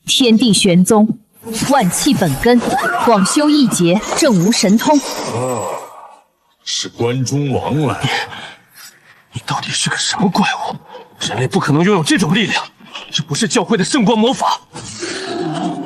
天地玄宗，万气本根，广修一劫，正无神通。是关中王来。你到底是个什么怪物？人类不可能拥有这种力量，这不是教会的圣光魔法。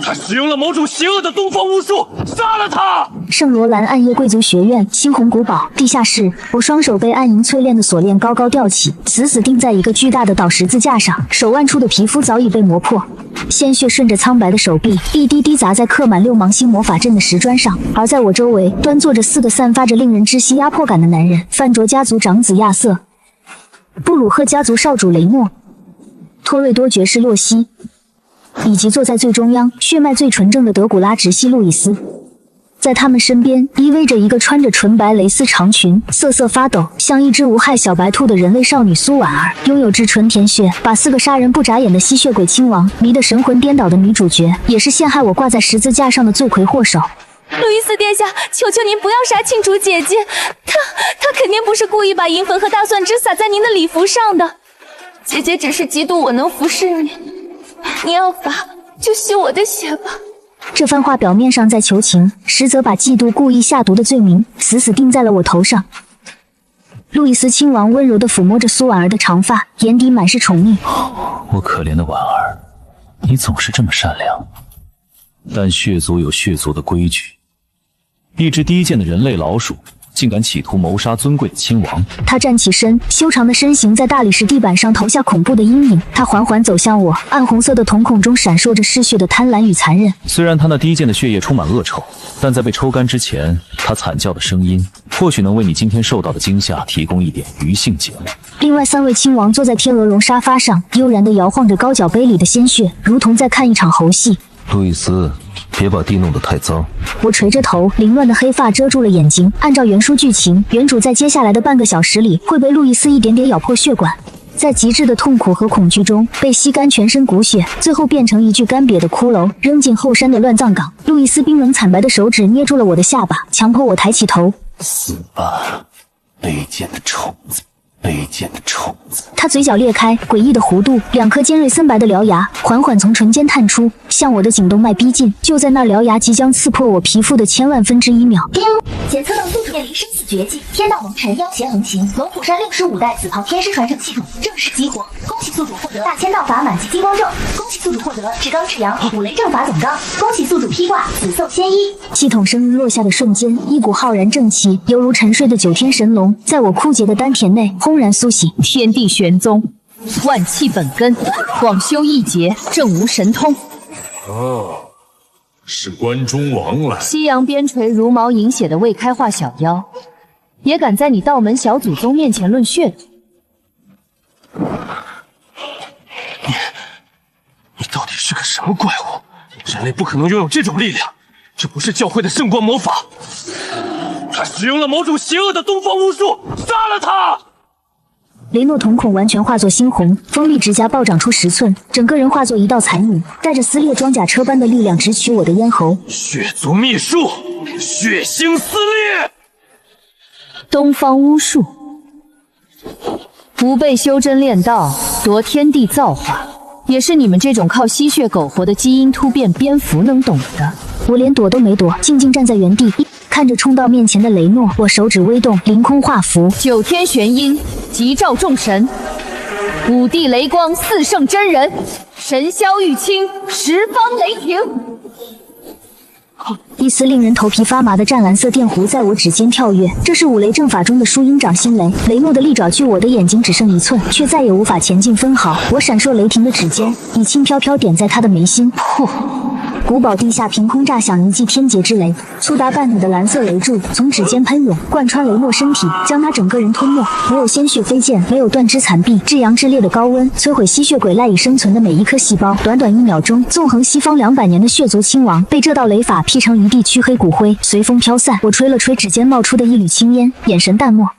他使用了某种邪恶的东方巫术，杀了他！圣罗兰暗夜贵族学院猩红古堡地下室，我双手被暗银淬炼的锁链高高吊起，死死钉在一个巨大的倒十字架上，手腕处的皮肤早已被磨破，鲜血顺着苍白的手臂一滴滴砸在刻满六芒星魔法阵的石砖上。而在我周围端坐着4个散发着令人窒息压迫感的男人：范卓家族长子亚瑟，布鲁赫家族少主雷诺，托瑞多爵士洛西，以及坐在最中央、血脉最纯正的德古拉直系路易斯。在他们身边依偎着一个穿着纯白蕾丝长裙、瑟瑟发抖，像一只无害小白兔的人类少女苏婉儿，拥有至纯甜血，把4个杀人不眨眼的吸血鬼亲王迷得神魂颠倒的女主角，也是陷害我挂在十字架上的罪魁祸首。路易斯殿下，求求您不要杀庆主姐姐，她肯定不是故意把银粉和大蒜汁撒在您的礼服上的。姐姐只是嫉妒我能服侍你，你要罚就吸我的血吧。这番话表面上在求情，实则把嫉妒故意下毒的罪名死死钉在了我头上。路易斯亲王温柔地抚摸着苏婉儿的长发，眼底满是宠溺。我可怜的婉儿，你总是这么善良，但血族有血族的规矩。一只低贱的人类老鼠，竟敢企图谋杀尊贵的亲王。他站起身，修长的身形在大理石地板上投下恐怖的阴影。他缓缓走向我，暗红色的瞳孔中闪烁着嗜血的贪婪与残忍。虽然他那低贱的血液充满恶臭，但在被抽干之前，他惨叫的声音或许能为你今天受到的惊吓提供一点余兴节目。另外3位亲王坐在天鹅绒沙发上，悠然地摇晃着高脚杯里的鲜血，如同在看一场猴戏。路易斯，别把地弄得太脏。我垂着头，凌乱的黑发遮住了眼睛。按照原书剧情，原主在接下来的半个小时里会被路易斯一点点咬破血管，在极致的痛苦和恐惧中被吸干全身骨血，最后变成一具干瘪的骷髅，扔进后山的乱葬岗。路易斯冰冷惨白的手指捏住了我的下巴，强迫我抬起头。死吧，卑贱的虫子！卑贱的虫子！他嘴角裂开，诡异的弧度，2颗尖锐森白的獠牙缓缓从唇间探出，向我的颈动脉逼近。就在那獠牙即将刺破我皮肤的千万分之1秒，叮！检测到宿主面临生死绝技，天道蒙尘妖邪横行，龙虎山65代紫袍天师传承系统正式激活。恭喜宿主获得大千道法满级金光咒，恭喜宿主获得至刚至阳5雷正法总纲，恭喜宿主披挂紫色仙衣。系统声音落下的瞬间，一股浩然正气犹如沉睡的9天神龙，在我枯竭的丹田内轰然苏醒。天地玄宗，万气本根，广修一劫，正无神通。是关中王来。西洋边陲如毛饮血的未开化小妖，也敢在你道门小祖宗面前论血统？你到底是个什么怪物？人类不可能拥有这种力量，这不是教会的圣光魔法。他使用了某种邪恶的东方巫术，杀了他！雷诺瞳孔完全化作猩红，锋利指甲暴长出10寸，整个人化作一道残影，带着撕裂装甲车般的力量直取我的咽喉。血族秘术，血腥撕裂！东方巫术，不被修真炼道，夺天地造化，也是你们这种靠吸血苟活的基因突变蝙蝠能懂的。我连躲都没躲，静静站在原地，看着冲到面前的雷诺。我手指微动，凌空画符，9天玄阴，急召众神，5地雷光，4圣真人，神霄玉清，10方雷霆。一丝令人头皮发麻的湛蓝色电弧在我指尖跳跃，这是5雷正法中的舒音掌心雷。雷诺的利爪距我的眼睛只剩1寸，却再也无法前进分毫。我闪烁雷霆的指尖，已轻飘飘点在他的眉心。噗！古堡地下凭空炸响一记天劫之雷，粗达半米的蓝色雷柱从指尖喷涌，贯穿雷诺身体，将他整个人吞没。没有鲜血飞溅，没有断肢残臂，至阳至烈的高温摧毁吸血鬼赖以生存的每一颗细胞。短短1秒钟，纵横西方200年的血族亲王被这道雷法劈成一地黢黑骨灰，随风飘散。我吹了吹指尖冒出的一缕青烟，眼神淡漠。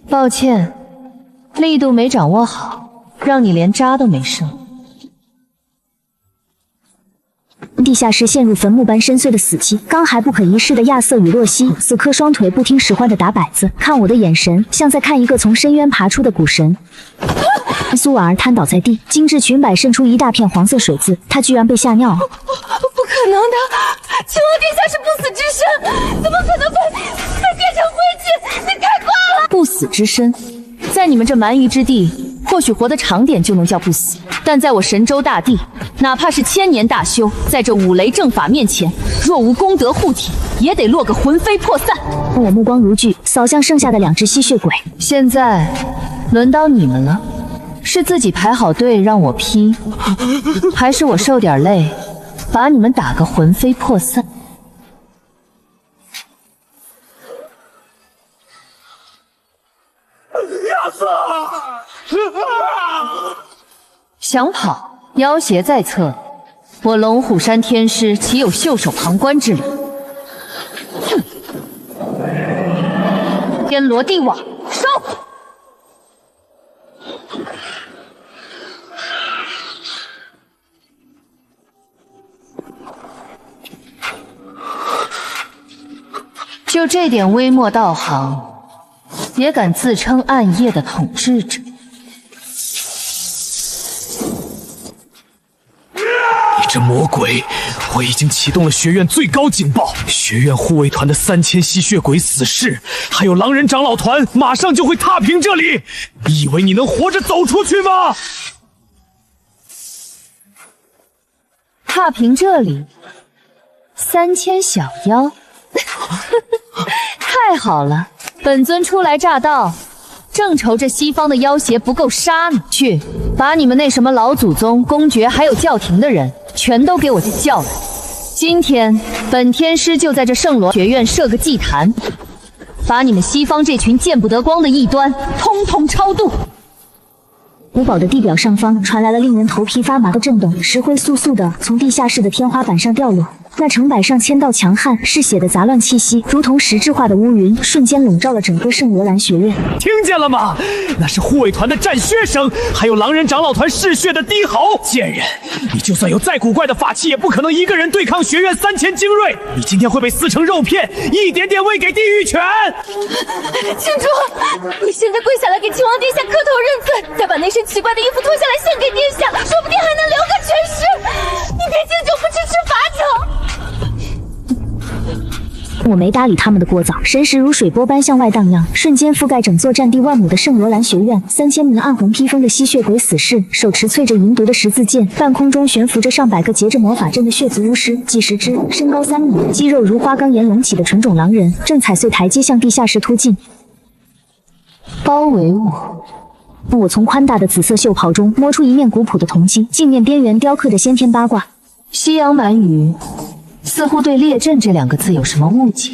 抱歉，力度没掌握好，让你连渣都没剩。地下室陷入坟墓般深邃的死寂，刚还不可一世的亚瑟与洛西此刻双腿不听使唤的打摆子，看我的眼神像在看一个从深渊爬出的古神。苏婉儿瘫倒在地，精致裙摆渗出一大片黄色水渍，她居然被吓尿了。不可能的，秦王殿下是不死之身，怎么可能会变成灰烬？你太快了！不死之身，在你们这蛮夷之地，或许活得长点就能叫不死，但在我神州大地，哪怕是千年大修，在这五雷正法面前，若无功德护体，也得落个魂飞魄散。我目光如炬，扫向剩下的2只吸血鬼。现在轮到你们了，是自己排好队让我劈，还是我受点累，把你们打个魂飞魄散？想跑，妖邪在侧，我龙虎山天师岂有袖手旁观之理？哼！天罗地网，收！就这点微末道行，也敢自称暗夜的统治者？你这魔鬼！我已经启动了学院最高警报，学院护卫团的3000吸血鬼死士，还有狼人长老团，马上就会踏平这里。你以为你能活着走出去吗？踏平这里？3000小妖？太好了，本尊初来乍到，正愁这西方的妖邪不够杀呢。去，把你们那什么老祖宗、公爵还有教廷的人全都给我叫来。今天本天师就在这圣罗学院设个祭坛，把你们西方这群见不得光的异端通通超度。古堡的地表上方传来了令人头皮发麻的震动，石灰簌簌地从地下室的天花板上掉落。那成百上千道强悍嗜血的杂乱气息，如同实质化的乌云，瞬间笼罩了整个圣罗兰学院。听见了吗？那是护卫团的战靴声，还有狼人长老团嗜血的低吼。贱人，你就算有再古怪的法器，也不可能一个人对抗学院3000精锐。你今天会被撕成肉片，一点点喂给地狱犬。郡主，你现在跪下来给秦王殿下磕头认罪，再把那身奇怪的衣服脱下来献给殿下，说不定还能留个全尸。你别敬酒不吃吃罚酒。我没搭理他们的聒噪，神识如水波般向外荡漾，瞬间覆盖整座占地万亩的圣罗兰学院。3000名暗红披风的吸血鬼死士，手持淬着银毒的十字剑，半空中悬浮着上百个结着魔法阵的血族巫师，几十只身高3米、肌肉如花岗岩隆起的纯种狼人，正踩碎台阶向地下室突进，包围我。我从宽大的紫色袖袍中摸出一面古朴的铜镜，镜面边缘雕刻着先天八卦。西洋蛮语似乎对列阵这2个字有什么误解。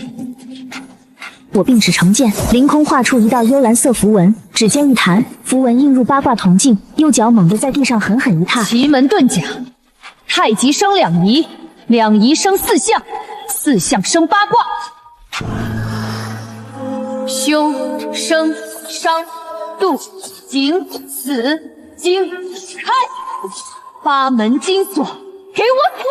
我并使成剑，凌空画出一道幽蓝色符文，指尖一弹，符文映入八卦铜镜，右脚猛地在地上狠狠一踏。奇门遁甲，太极生2仪，2仪生4象，4象生八卦。修生伤度景死惊开，8门金锁，给我锁！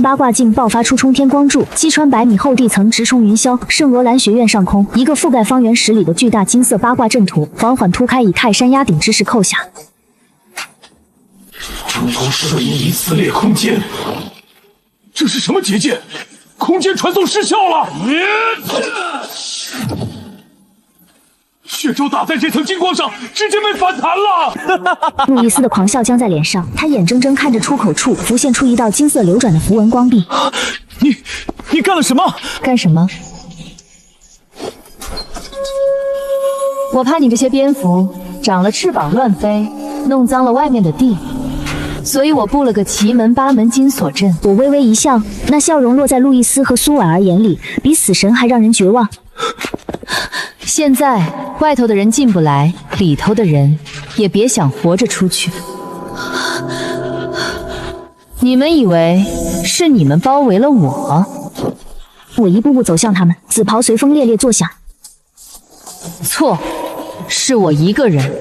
八卦镜爆发出冲天光柱，击穿100米厚地层，直冲云霄。圣罗兰学院上空，一个覆盖方圆10里的巨大金色八卦阵图缓缓铺开，以泰山压顶之势扣下。中空射影仪撕裂空间，这是什么结界？空间传送失效了！血珠打在这层金光上，直接被反弹了。路易斯的狂笑僵在脸上，他眼睁睁看着出口处浮现出一道金色流转的符文光壁。你干了什么？干什么？我怕你这些蝙蝠长了翅膀乱飞，弄脏了外面的地，所以我布了个奇门8门金锁阵。我微微一笑，那笑容落在路易斯和苏婉儿眼里，比死神还让人绝望。现在外头的人进不来，里头的人也别想活着出去。你们以为是你们包围了我？我一步步走向他们，紫袍随风猎猎作响。错，是我一个人。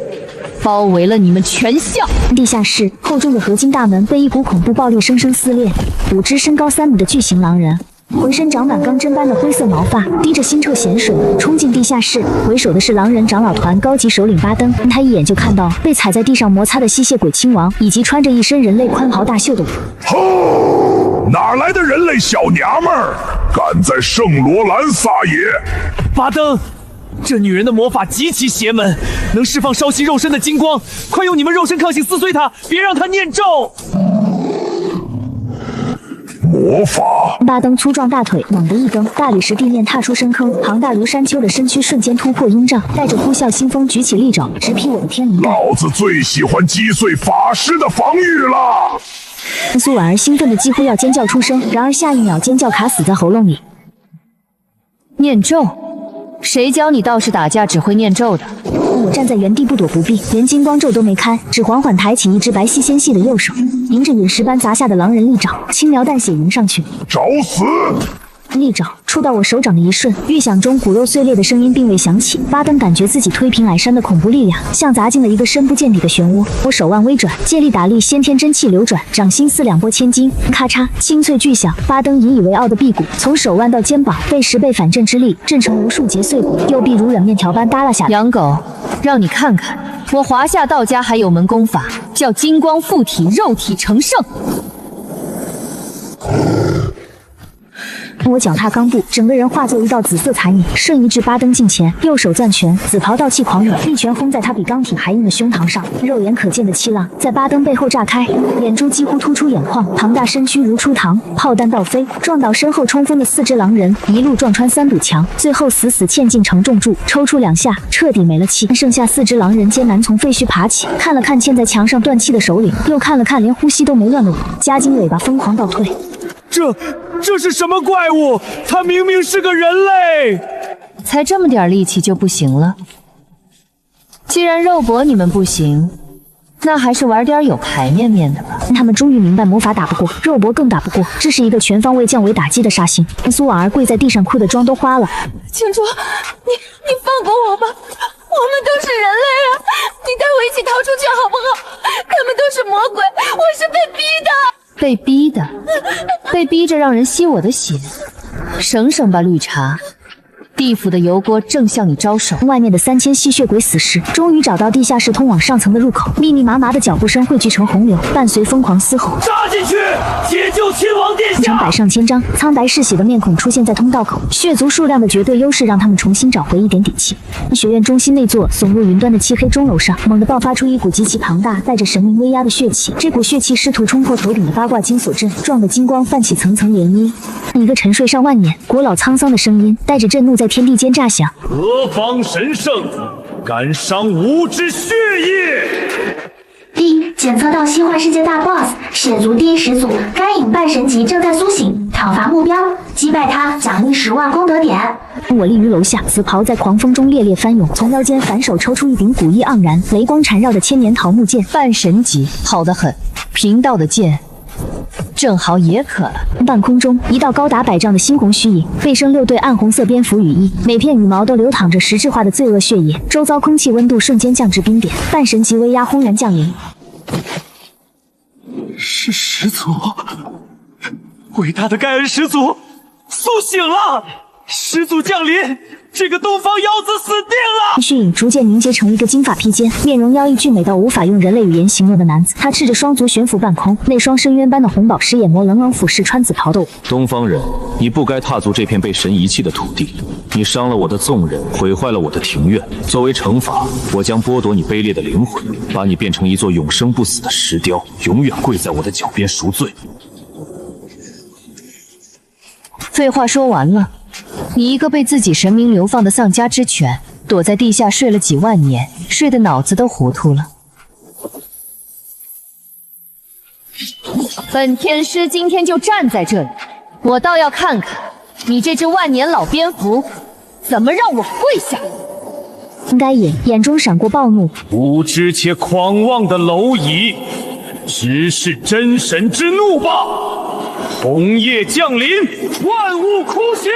包围了你们全校。地下室厚重的合金大门被一股恐怖暴力生生撕裂，5只身高3米的巨型狼人。浑身长满钢针般的灰色毛发，滴着腥臭咸水，冲进地下室。为首的是狼人长老团高级首领巴登，他一眼就看到被踩在地上摩擦的吸血鬼亲王，以及穿着一身人类宽袍大袖的我。吼！哪来的人类小娘们儿，敢在圣罗兰撒野？巴登，这女人的魔法极其邪门，能释放烧熄肉身的金光，快用你们肉身抗性撕碎她，别让她念咒。魔法！巴登粗壮大腿猛地一蹬，大理石地面踏出深坑，庞大如山丘的身躯瞬间突破阴障，带着呼啸腥风举起利爪，直劈我的天灵盖。老子最喜欢击碎法师的防御了！苏婉儿兴奋的几乎要尖叫出声，然而下一秒尖叫卡死在喉咙里。念咒？谁教你道士打架只会念咒的？我站在原地不躲不避，连金光咒都没开，只缓缓抬起一只白皙纤细的右手，迎着陨石般砸下的狼人利爪，轻描淡写迎上去。找死！利爪触到我手掌的一瞬，预想中骨肉碎裂的声音并未响起。巴登感觉自己推平矮山的恐怖力量，像砸进了一个深不见底的漩涡。我手腕微转，借力打力，先天真气流转，掌心似2拨千斤，咔嚓，清脆巨响。巴登引以为傲的臂骨从手腕到肩膀被10倍反震之力震成无数节碎骨，右臂如软面条般耷拉下来。养狗，让你看看，我华夏道家还有门功法，叫金光附体，肉体成圣。我脚踏钢步，整个人化作一道紫色残影，瞬移至巴登近前，右手攥拳，紫袍道气狂涌，一拳轰在他比钢铁还硬的胸膛上，肉眼可见的气浪在巴登背后炸开，眼珠几乎突出眼眶，庞大身躯如出膛，炮弹倒飞，撞倒身后冲锋的4只狼人，一路撞穿3堵墙，最后死死嵌进承重柱，抽出2下，彻底没了气。剩下4只狼人艰难从废墟爬起，看了看嵌在墙上断气的首领，又看了看连呼吸都没乱的我，夹紧尾巴疯狂倒退。这是什么怪物？他明明是个人类！才这么点力气就不行了？既然肉搏你们不行，那还是玩点有排面的吧。他们终于明白魔法打不过，肉搏更打不过，这是一个全方位降维打击的杀星。苏婉儿跪在地上，哭得妆都花了。青竹，你放过我吧，我们都是人类啊！你带我一起逃出去好不好？他们都是魔鬼，我是被逼的。被逼的，被逼着让人吸我的血，省省吧，绿茶！地府的油锅正向你招手。外面的3000吸血鬼死士终于找到地下室通往上层的入口，密密麻麻的脚步声汇聚成洪流，伴随疯狂嘶吼：杀进去，解救亲王殿下！成百上千张苍白嗜血的面孔出现在通道口，血族数量的绝对优势让他们重新找回一点底气。学院中心那座耸入云端的漆黑钟楼上，猛地爆发出一股极其庞大、带着神明威压的血气。这股血气试图冲破头顶的八卦金锁阵，撞得金光泛起层层涟漪。一个沉睡上万年、古老沧桑的声音带着震怒在天地间炸响：何方神圣，敢伤吾之血液？第检测到西幻世界大 BOSS 血族第一始祖该隐半神级正在苏醒，讨伐目标，击败他奖励10万功德点。我立于楼下，紫袍在狂风中猎猎翻涌，从腰间反手抽出一柄古意盎然、雷光缠绕的千年桃木剑，半神级，好得很。贫道的剑正好也渴了。半空中，一道高达100丈的猩红虚影，背生6对暗红色蝙蝠羽翼，每片羽毛都流淌着实质化的罪恶血液，周遭空气温度瞬间降至冰点，半神级威压轰然降临。是始祖，伟大的盖恩始祖苏醒了！始祖降临，这个东方妖子死定了！血影逐渐凝结成一个金发披肩、面容妖异俊美到无法用人类语言形容的男子。他赤着双足悬浮半空，那双深渊般的红宝石眼眸冷冷俯视穿紫袍的我。东方人，你不该踏足这片被神遗弃的土地。你伤了我的纵人，毁坏了我的庭院。作为惩罚，我将剥夺你卑劣的灵魂，把你变成一座永生不死的石雕，永远跪在我的脚边赎罪。废话说完了。你一个被自己神明流放的丧家之犬，躲在地下睡了几万年，睡的脑子都糊涂了。本天师今天就站在这里，我倒要看看你这只万年老蝙蝠怎么让我跪下。该隐眼中闪过暴怒，无知且狂妄的蝼蚁，直视真神之怒吧！红叶降临，万物枯血。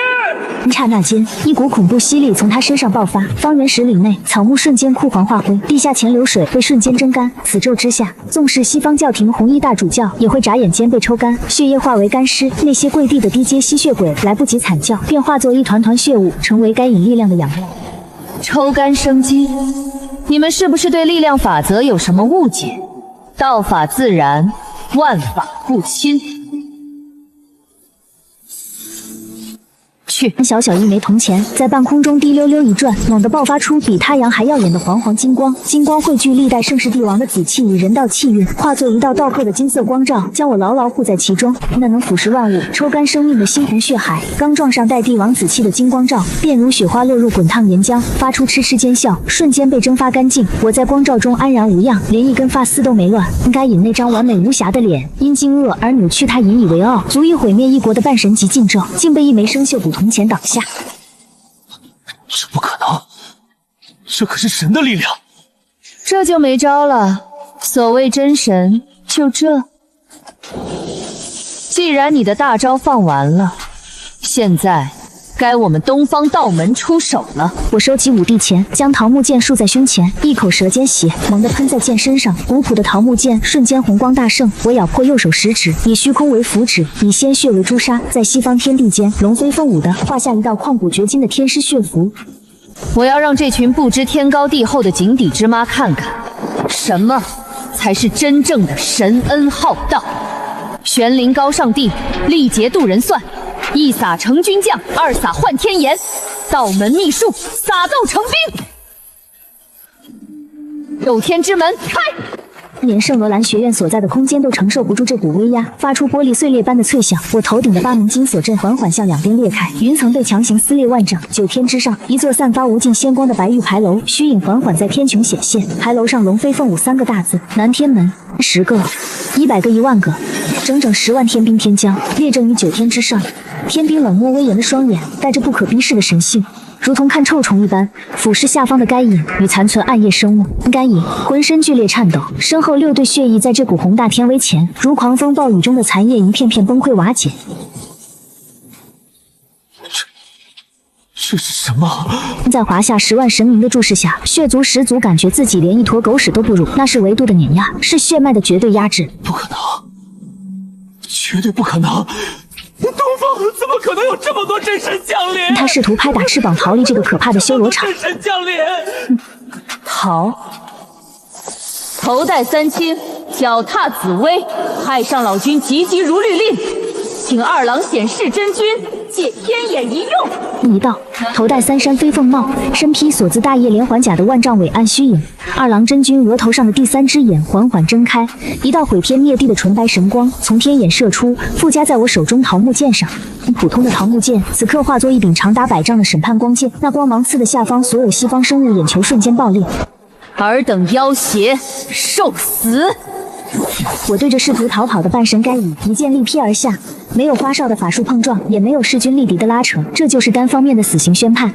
刹那间，一股恐怖吸力从他身上爆发，方圆10里内草木瞬间枯黄化灰，地下潜流水被瞬间蒸干。此咒之下，纵使西方教廷红衣大主教也会眨眼间被抽干，血液化为干尸。那些跪地的低阶吸血鬼来不及惨叫，便化作一团团血雾，成为该隐力量的养料。抽干生机，你们是不是对力量法则有什么误解？道法自然，万法不侵。去，小小一枚铜钱在半空中滴溜溜一转，猛地爆发出比太阳还耀眼的黄黄金光。金光汇聚历代盛世帝王的紫气与人道气运，化作一道道刻的金色光照，将我牢牢护在其中。那能腐蚀万物、抽干生命的猩红血海，刚撞上带帝王紫气的金光照，便如雪花落入滚烫岩浆，发出痴痴尖笑，瞬间被蒸发干净。我在光照中安然无恙，连一根发丝都没乱。该隐那张完美无瑕的脸，因惊愕而扭曲，他引以为傲，足以毁灭一国的半神级禁咒，竟被一枚生锈古铜钱挡下。这不可能，这可是神的力量。这就没招了。所谓真神，就这。既然你的大招放完了，现在该我们东方道门出手了。我收起五帝钱，将桃木剑竖在胸前，一口舌尖血猛地喷在剑身上，古朴的桃木剑瞬间红光大盛。我咬破右手食指，以虚空为符指，以鲜血为朱砂，在西方天地间龙飞凤舞的画下一道旷古绝今的天师血符。我要让这群不知天高地厚的井底之蛙看看，什么才是真正的神恩浩荡。玄灵高上帝，力竭渡人算，一撒成军将，二撒换天炎，道门秘术撒豆成兵。斗天之门开！连圣罗兰学院所在的空间都承受不住这股威压，发出玻璃碎裂般的脆响。我头顶的8门金锁阵缓缓向两边裂开，云层被强行撕裂万丈。9天之上，一座散发无尽仙光的白玉牌楼，虚影缓缓在天穹显现。牌楼上龙飞凤舞3个大字：南天门。10个、100个、1万个，整整10万天兵天将列阵于9天之上。天兵冷漠威严的双眼，带着不可逼视的神性，如同看臭虫一般俯视下方的该隐与残存暗夜生物。该隐浑身剧烈颤抖，身后6对血翼在这股宏大天威前，如狂风暴雨中的残叶，一片片崩溃瓦解。这是什么？在华夏10万神明的注视下，血族始祖感觉自己连一坨狗屎都不如，那是维度的碾压，是血脉的绝对压制。不可能，绝对不可能！东方怎么可能有这么多真神降临？他试图拍打翅膀逃离这个可怕的修罗场。真神降临！逃！头戴三清，脚踏紫薇，太上老君急急如律令，请二郎显示真君，借天眼一用。一道头戴3山飞凤帽，身披所自大叶连环甲的万丈伟岸虚影。二郎真君额头上的第3只眼缓缓睁开，一道毁天灭地的纯白神光从天眼射出，附加在我手中桃木剑上。普通的桃木剑此刻化作一柄长达100丈的审判光剑，那光芒刺得下方所有西方生物眼球瞬间爆裂。尔等妖邪，受死！我对着试图逃跑的半神该隐一剑力劈而下，没有花哨的法术碰撞，也没有势均力敌的拉扯，这就是单方面的死刑宣判。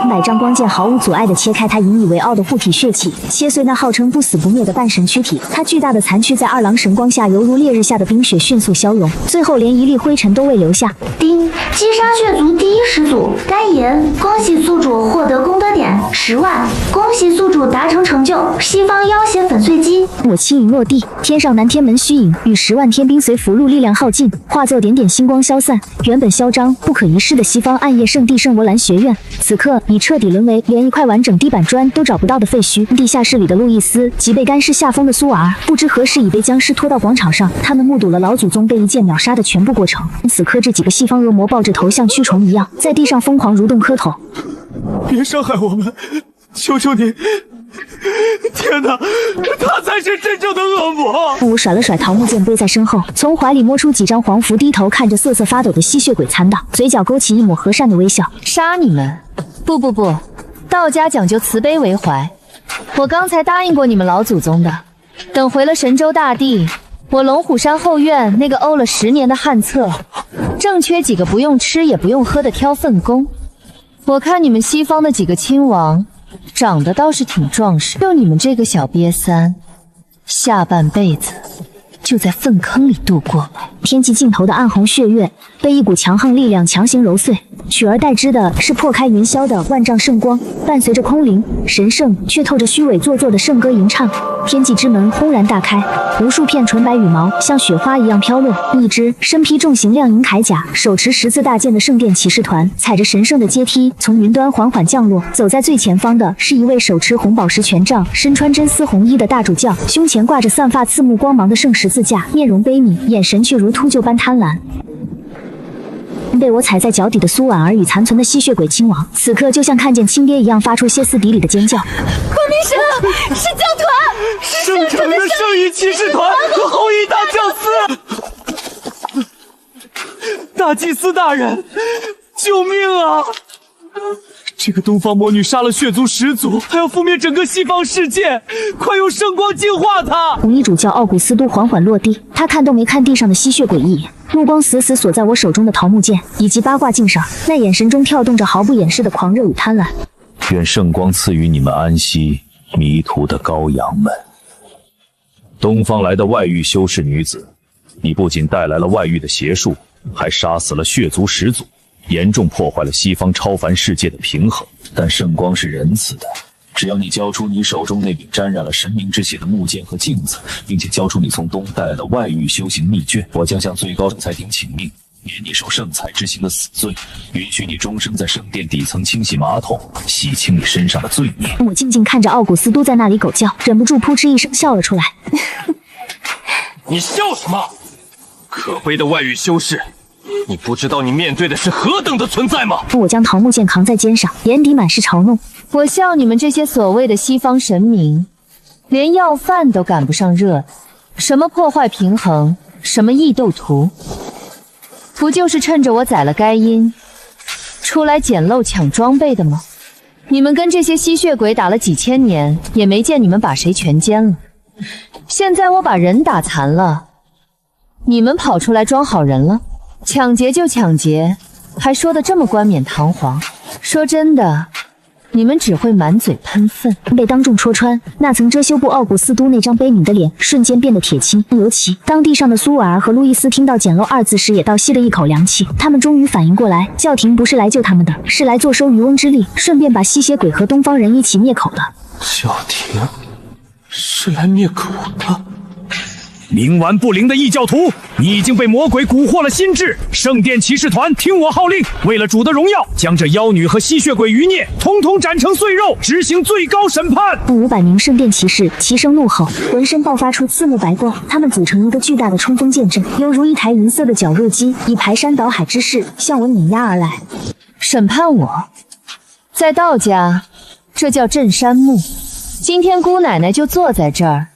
100丈光剑毫无阻碍地切开他引以为傲的护体血气，切碎那号称不死不灭的半神躯体。他巨大的残躯在二郎神光下犹如烈日下的冰雪迅速消融，最后连一粒灰尘都未留下。丁，击杀血族第1始祖该隐，恭喜宿主获得功德点10万，恭喜宿主达成成就西方妖邪粉碎机。我轻盈落地，天上南天门虚影与10万天兵随符箓力量耗尽，化作点点星光消散。原本嚣张不可一世的西方暗夜圣地圣罗兰学院，此刻已彻底沦为连一块完整地板砖都找不到的废墟。地下室里的路易斯及被干尸下风的苏尔，不知何时已被僵尸拖到广场上，他们目睹了老祖宗被一剑秒杀的全部过程。此刻这几个西方恶魔抱着头像蛆虫一样，在地上疯狂蠕动磕头。别伤害我们，求求你！天哪，他才是真正的恶魔！我甩了甩桃木剑背在身后，从怀里摸出几张黄符，低头看着瑟瑟发抖的吸血鬼残党，嘴角勾起一抹和善的微笑。杀你们！不，道家讲究慈悲为怀。我刚才答应过你们老祖宗的，等回了神州大地，我龙虎山后院那个沤了10年的旱厕，正缺几个不用吃也不用喝的挑粪工。我看你们西方的几个亲王长得倒是挺壮实，就你们这个小瘪三，下半辈子就在粪坑里度过吧。天际尽头的暗红血月被一股强横力量强行揉碎，取而代之的是破开云霄的万丈圣光，伴随着空灵神圣却透着虚伪做作的圣歌吟唱。天际之门轰然大开，无数片纯白羽毛像雪花一样飘落。一支身披重型亮银铠甲、手持十字大剑的圣殿骑士团，踩着神圣的阶梯从云端缓缓降落。走在最前方的是一位手持红宝石权杖、身穿真丝红衣的大主教，胸前挂着散发刺目光芒的圣十字架，面容悲悯，眼神却如秃鹫般贪婪。被我踩在脚底的苏婉儿与残存的吸血鬼亲王，此刻就像看见亲爹一样，发出歇斯底里的尖叫。光明神是教团，是圣城的圣域骑士团和后羿大教司，大祭司大人，救命啊！这个东方魔女杀了血族始祖，还要覆灭整个西方世界，快用圣光净化她！红衣主教奥古斯都缓缓落地，他看都没看地上的吸血鬼一眼，目光死死锁在我手中的桃木剑以及八卦镜上，那眼神中跳动着毫不掩饰的狂热与贪婪。愿圣光赐予你们安息，迷途的羔羊们。东方来的外域修士女子，你不仅带来了外域的邪术，还杀死了血族始祖，严重破坏了西方超凡世界的平衡。但圣光是仁慈的，只要你交出你手中那柄沾染了神明之血的木剑和镜子，并且交出你从东带来的外域修行秘卷，我将向最高圣裁庭请命，免你受圣裁之刑的死罪，允许你终生在圣殿底层清洗马桶，洗清你身上的罪孽。我静静看着奥古斯都在那里狗叫，忍不住扑哧一声笑了出来。你笑什么？可悲的外域修士！你不知道你面对的是何等的存在吗？我将桃木剑扛在肩上，眼底满是嘲弄。我笑你们这些所谓的西方神明，连要饭都赶不上热，什么破坏平衡，什么异斗图，不就是趁着我宰了该阴，出来捡漏抢装备的吗？你们跟这些吸血鬼打了几千年，也没见你们把谁全歼了。现在我把人打残了，你们跑出来装好人了？抢劫就抢劫，还说得这么冠冕堂皇。说真的，你们只会满嘴喷粪。被当众戳穿，那层遮羞布奥古斯都那张悲悯的脸瞬间变得铁青。尤其当地上的苏婉儿和路易斯听到捡漏二字时，也倒吸了一口凉气。他们终于反应过来，教廷不是来救他们的，是来坐收渔翁之利，顺便把吸血鬼和东方人一起灭口的。教廷是来灭口的。冥顽不灵的异教徒，你已经被魔鬼蛊惑了心智。圣殿骑士团，听我号令，为了主的荣耀，将这妖女和吸血鬼余孽统统斩成碎肉，执行最高审判。500名圣殿骑士齐声怒吼，浑身爆发出刺目白光，他们组成一个巨大的冲锋剑阵，犹如一台银色的绞肉机，以排山倒海之势向我碾压而来。审判我，在道家，这叫镇山木。今天姑奶奶就坐在这儿，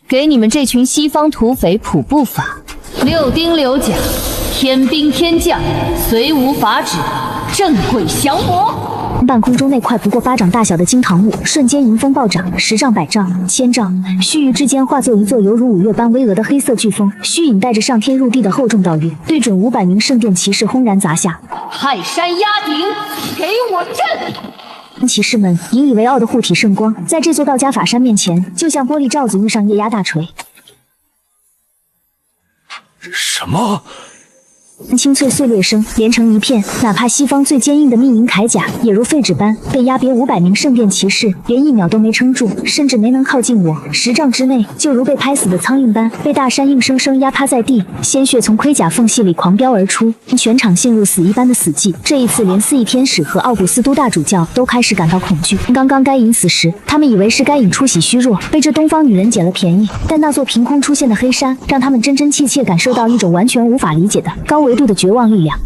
给你们这群西方土匪普布法，6丁6甲，天兵天将，虽无法旨，镇鬼降魔。半空中那块不过巴掌大小的金堂木瞬间迎风暴涨，10丈、100丈、1000丈，须臾之间化作一座犹如5月般巍峨的黑色飓风，虚影带着上天入地的厚重道乐，对准500名圣殿骑士轰然砸下。泰山压顶，给我震！骑士们引以为傲的护体圣光，在这座道家法山面前，就像玻璃罩子遇上液压大锤。什么？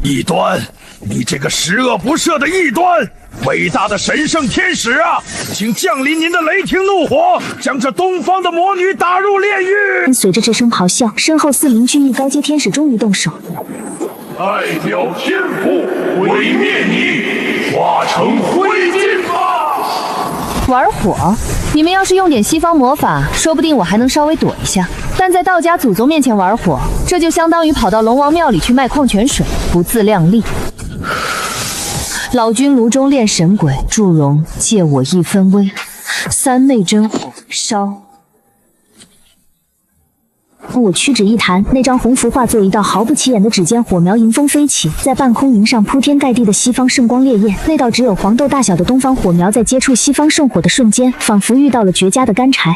异端，你这个十恶不赦的异端！伟大的神圣天使啊，请降临您的雷霆怒火，将这东方的魔女打入炼狱！随着这声咆哮，身后4名军役高阶天使终于动手。代表天赋，毁灭你，化成灰烬吧！玩火？你们要是用点西方魔法，说不定我还能稍微躲一下。但在道家祖宗面前玩火，这就相当于跑到龙王庙里去卖矿泉水，不自量力。老君炉中炼神鬼，祝融借我1分威，3昧真火烧。我屈指一弹，那张红符化作一道毫不起眼的指尖，火苗迎风飞起，在半空迎上铺天盖地的西方圣光烈焰。那道只有黄豆大小的东方火苗，在接触西方圣火的瞬间，仿佛遇到了绝佳的干柴。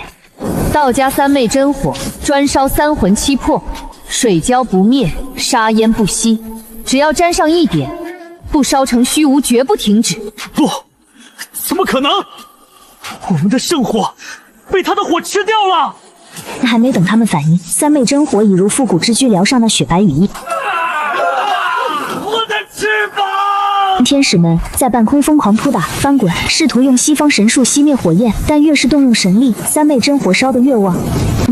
道家三昧真火，专烧三魂七魄，水浇不灭，沙烟不息。只要沾上一点，不烧成虚无，绝不停止。不，怎么可能？我们的圣火被他的火吃掉了！还没等他们反应，三昧真火已如复古之驹撩上那雪白羽翼。我的翅膀！天使们在半空疯狂扑打、翻滚，试图用西方神术熄灭火焰，但越是动用神力，三昧真火烧得越旺。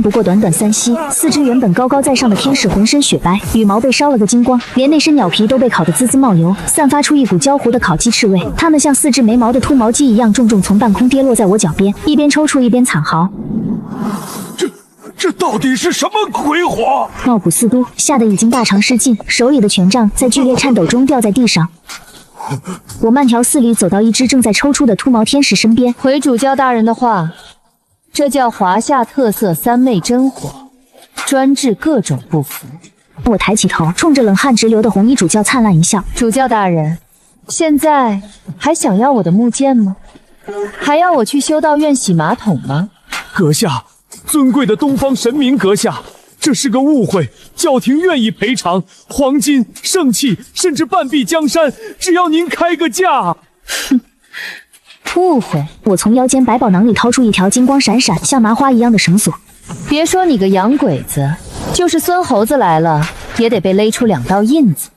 不过短短3息，4只原本高高在上的天使浑身雪白，羽毛被烧了个精光，连那身鸟皮都被烤得滋滋冒油，散发出一股焦糊的烤鸡翅味。它们像4只没毛的秃毛鸡一样重重从半空跌落在我脚边，一边抽搐一边惨嚎。这到底是什么鬼火？冒普四都吓得已经大肠失禁，手里的权杖在剧烈颤抖中掉在地上。我慢条斯理走到一只正在抽搐的秃毛天使身边，回主教大人的话，这叫华夏特色三昧真火，专治各种不服。我抬起头，冲着冷汗直流的红衣主教灿烂一笑。主教大人，现在还想要我的木剑吗？还要我去修道院洗马桶吗？阁下，尊贵的东方神明阁下，这是个误会，教廷愿意赔偿黄金、圣器，甚至半壁江山，只要您开个价。哼，误会！我从腰间百宝囊里掏出一条金光闪闪、像麻花一样的绳索。别说你个洋鬼子，就是孙猴子来了，也得被勒出2道印子。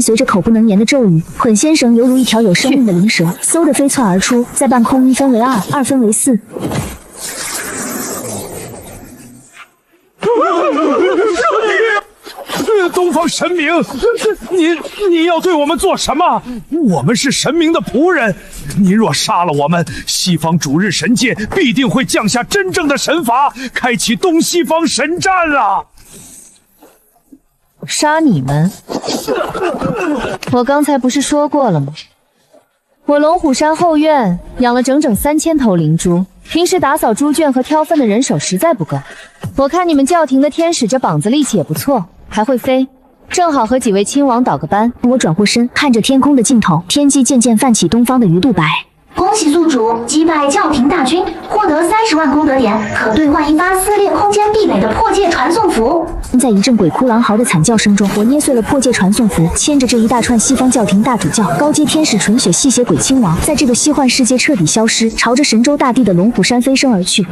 随着口不能言的咒语，捆仙绳犹如一条有生命的灵蛇，嗖地飞窜而出，在半空1分为2，2分为4。东方神明，您要对我们做什么？我们是神明的仆人，您若杀了我们，西方主日神界必定会降下真正的神法，开启东西方神战啊！杀你们？我刚才不是说过了吗？我龙虎山后院养了整整3000头灵猪，平时打扫猪圈和挑粪的人手实在不够。我看你们教廷的天使这膀子力气也不错，还会飞，正好和几位亲王倒个班。我转过身，看着天空的尽头，天际渐渐泛起东方的鱼肚白。恭喜宿主击败教廷大军，获得30万功德点，可兑换一发撕裂空间壁垒的破戒传送符。在一阵鬼哭狼嚎的惨叫声中，我捏碎了破戒传送符，牵着这一大串西方教廷大主教、高阶天使、纯血吸血鬼亲王，在这个虚幻世界彻底消失，朝着神州大地的龙虎山飞升而去。